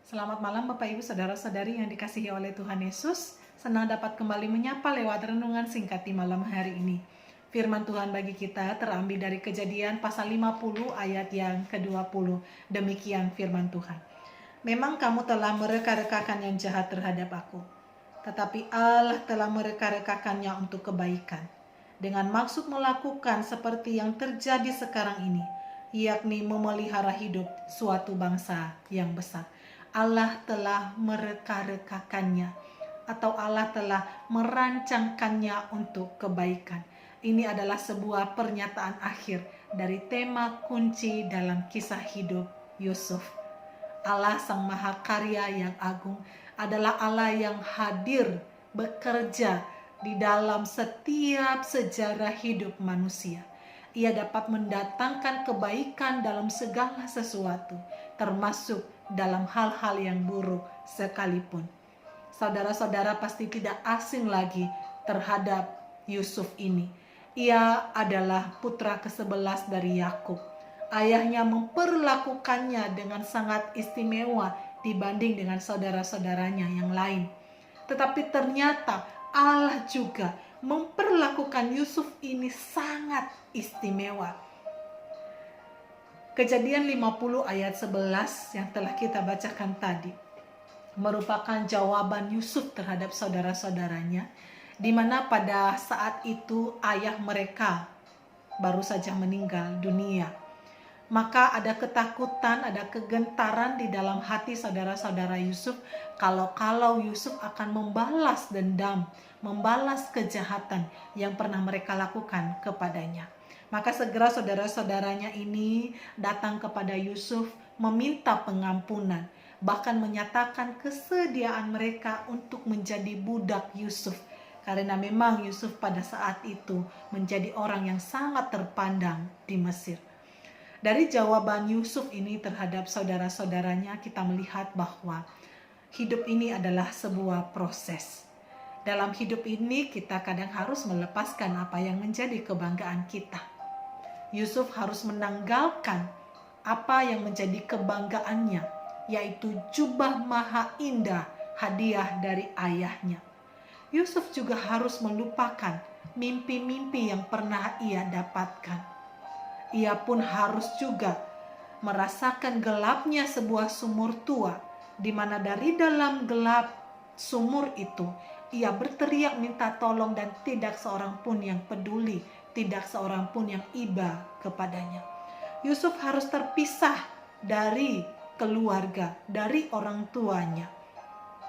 Selamat malam Bapak Ibu Saudara-saudari yang dikasihi oleh Tuhan Yesus. Senang dapat kembali menyapa lewat renungan singkat di malam hari ini. Firman Tuhan bagi kita terambil dari Kejadian pasal 50 ayat yang ke-20. Demikian firman Tuhan. Memang kamu telah mereka-rekakan yang jahat terhadap aku, tetapi Allah telah mereka-rekakannya untuk kebaikan, dengan maksud melakukan seperti yang terjadi sekarang ini, yakni memelihara hidup suatu bangsa yang besar. Allah telah mereka-rekakannya, atau Allah telah merancangkannya untuk kebaikan. Ini adalah sebuah pernyataan akhir dari tema kunci dalam kisah hidup Yusuf. Allah Sang Maha Karya yang agung adalah Allah yang hadir bekerja di dalam setiap sejarah hidup manusia. Ia dapat mendatangkan kebaikan dalam segala sesuatu, termasuk dalam hal-hal yang buruk sekalipun. Saudara-saudara pasti tidak asing lagi terhadap Yusuf ini. Ia adalah putra ke-11 dari Yakub. Ayahnya memperlakukannya dengan sangat istimewa dibanding dengan saudara-saudaranya yang lain. Tetapi ternyata Allah juga memperlakukan Yusuf ini sangat istimewa. Kejadian 50 ayat 11 yang telah kita bacakan tadi merupakan jawaban Yusuf terhadap saudara-saudaranya, di mana pada saat itu ayah mereka baru saja meninggal dunia. Maka ada ketakutan, ada kegentaran di dalam hati saudara-saudara Yusuf kalau Yusuf akan membalas dendam, membalas kejahatan yang pernah mereka lakukan kepadanya. Maka segera saudara-saudaranya ini datang kepada Yusuf meminta pengampunan, bahkan menyatakan kesediaan mereka untuk menjadi budak Yusuf, karena memang Yusuf pada saat itu menjadi orang yang sangat terpandang di Mesir. Dari jawaban Yusuf ini terhadap saudara-saudaranya, kita melihat bahwa hidup ini adalah sebuah proses. Dalam hidup ini kita kadang harus melepaskan apa yang menjadi kebanggaan kita. Yusuf harus menanggalkan apa yang menjadi kebanggaannya, yaitu jubah maha indah hadiah dari ayahnya. Yusuf juga harus melupakan mimpi-mimpi yang pernah ia dapatkan. Ia pun harus juga merasakan gelapnya sebuah sumur tua, di mana dari dalam gelap sumur itu ia berteriak minta tolong dan tidak seorang pun yang peduli, tidak seorang pun yang iba kepadanya. Yusuf harus terpisah dari keluarga, dari orang tuanya,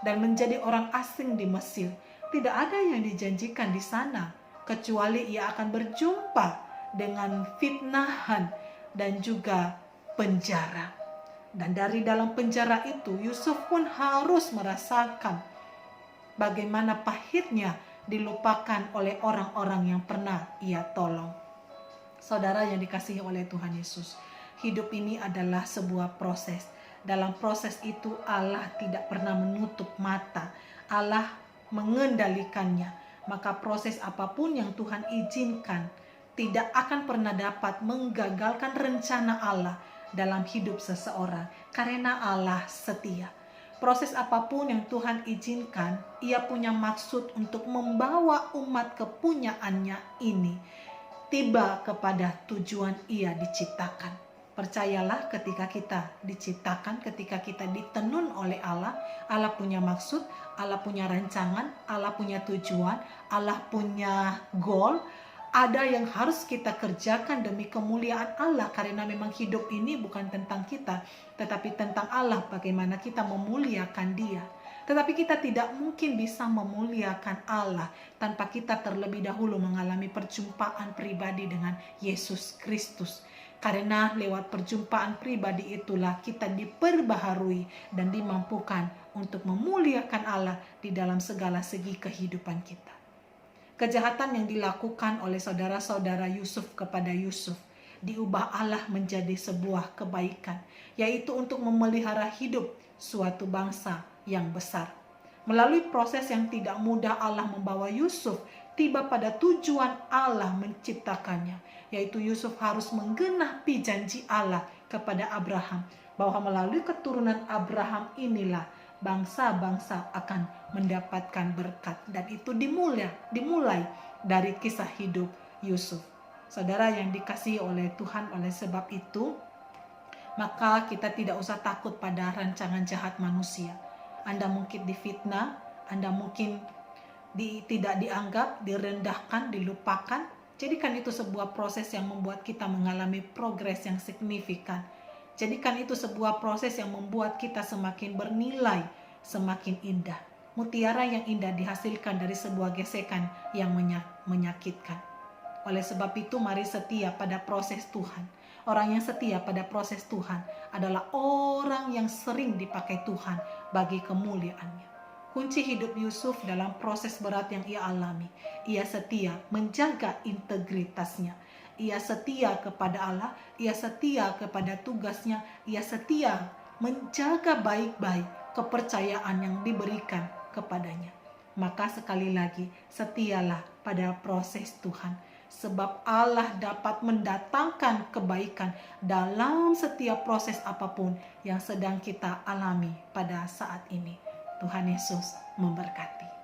dan menjadi orang asing di Mesir. Tidak ada yang dijanjikan di sana, kecuali ia akan berjumpa dengan fitnahan dan juga penjara. Dan dari dalam penjara itu, Yusuf pun harus merasakan bagaimana pahitnya dilupakan oleh orang-orang yang pernah ia tolong. Saudara yang dikasihi oleh Tuhan Yesus, hidup ini adalah sebuah proses. Dalam proses itu Allah tidak pernah menutup mata. Allah mengendalikannya. Maka proses apapun yang Tuhan izinkan tidak akan pernah dapat menggagalkan rencana Allah dalam hidup seseorang, karena Allah setia. Proses apapun yang Tuhan izinkan, ia punya maksud untuk membawa umat kepunyaannya ini tiba kepada tujuan ia diciptakan. Percayalah, ketika kita diciptakan, ketika kita ditenun oleh Allah, Allah punya maksud, Allah punya rancangan, Allah punya tujuan, Allah punya goal. Ada yang harus kita kerjakan demi kemuliaan Allah, karena memang hidup ini bukan tentang kita, tetapi tentang Allah, bagaimana kita memuliakan Dia. Tetapi kita tidak mungkin bisa memuliakan Allah tanpa kita terlebih dahulu mengalami perjumpaan pribadi dengan Yesus Kristus. Karena lewat perjumpaan pribadi itulah kita diperbaharui dan dimampukan untuk memuliakan Allah di dalam segala segi kehidupan kita. Kejahatan yang dilakukan oleh saudara-saudara Yusuf kepada Yusuf diubah Allah menjadi sebuah kebaikan, yaitu untuk memelihara hidup suatu bangsa yang besar. Melalui proses yang tidak mudah, Allah membawa Yusuf tiba pada tujuan Allah menciptakannya, yaitu Yusuf harus menggenapi janji Allah kepada Abraham bahwa melalui keturunan Abraham inilah bangsa-bangsa akan mendapatkan berkat, dan itu dimulai dari kisah hidup Yusuf. Saudara yang dikasihi oleh Tuhan, oleh sebab itu maka kita tidak usah takut pada rancangan jahat manusia. Anda mungkin difitnah, Anda mungkin tidak dianggap, direndahkan, dilupakan. Jadikan itu sebuah proses yang membuat kita mengalami progres yang signifikan. Jadikan itu sebuah proses yang membuat kita semakin bernilai, semakin indah. Mutiara yang indah dihasilkan dari sebuah gesekan yang menyakitkan. Oleh sebab itu mari setia pada proses Tuhan. Orang yang setia pada proses Tuhan adalah orang yang sering dipakai Tuhan bagi kemuliaannya. Kunci hidup Yusuf dalam proses berat yang ia alami, ia setia menjaga integritasnya. Ia setia kepada Allah, ia setia kepada tugasnya, ia setia menjaga baik-baik kepercayaan yang diberikan kepadanya. Maka sekali lagi, setialah pada proses Tuhan. Sebab Allah dapat mendatangkan kebaikan dalam setiap proses apapun yang sedang kita alami pada saat ini. Tuhan Yesus memberkati.